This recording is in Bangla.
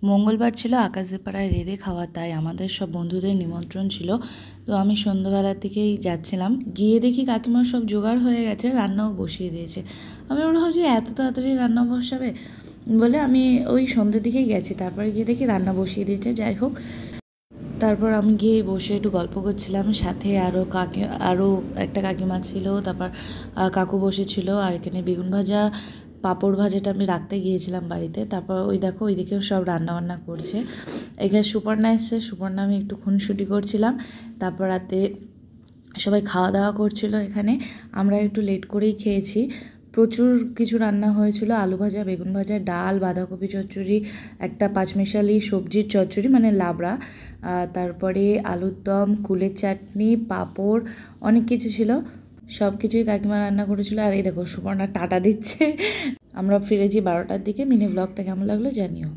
মঙ্গলবার ছিল আকাশদীপাড়ায় রেঁধে খাওয়া, তাই আমাদের সব বন্ধুদের নিমন্ত্রণ ছিল। তো আমি সন্ধ্যাবেলার দিকেই যাচ্ছিলাম, গিয়ে দেখি কাকিমার সব জোগাড় হয়ে গেছে, রান্নাও বসিয়ে দিয়েছে। আমি ওরা ভাবছি এত তাড়াতাড়ি রান্না বসাবে বলে আমি ওই সন্ধ্যের দিকেই গেছি, তারপরে গিয়ে দেখি রান্না বসিয়ে দিয়েছে। যাই হোক, তারপর আমি গিয়ে বসে একটু গল্প করছিলাম, সাথে আরও একটা কাকিমা ছিল, তারপর কাকু বসেছিল। আর এখানে বেগুন ভাজা, পাঁপড় ভাজাটা আমি রাখতে গিয়েছিলাম বাড়িতে। তারপর ওই দেখো ওইদিকেও সব রান্নাবান্না করছে। এখানে সুপর্ণা এসছে, সুপর্ণা আমি একটু খুনসুটি করছিলাম। তারপর রাতে সবাই খাওয়া দাওয়া করছিল এখানে, আমরা একটু লেট করেই খেয়েছি। প্রচুর কিছু রান্না হয়েছিল, আলু ভাজা, বেগুন ভাজা, ডাল, বাঁধাকপি চচ্চড়ি, একটা পাঁচমিশালি সবজির চচ্চড়ি মানে লাবড়া, তারপরে আলুর দম, কুলের চাটনি, পাঁপড়, অনেক কিছু ছিল। সব কিছুই কাকিমা রান্না করেছিল। আর এই দেখো সুপর্ণা টাটা দিচ্ছে। আমরা ফিরেছি 12টার দিকে। মিনি ব্লগটা কেমন লাগলো জানিও।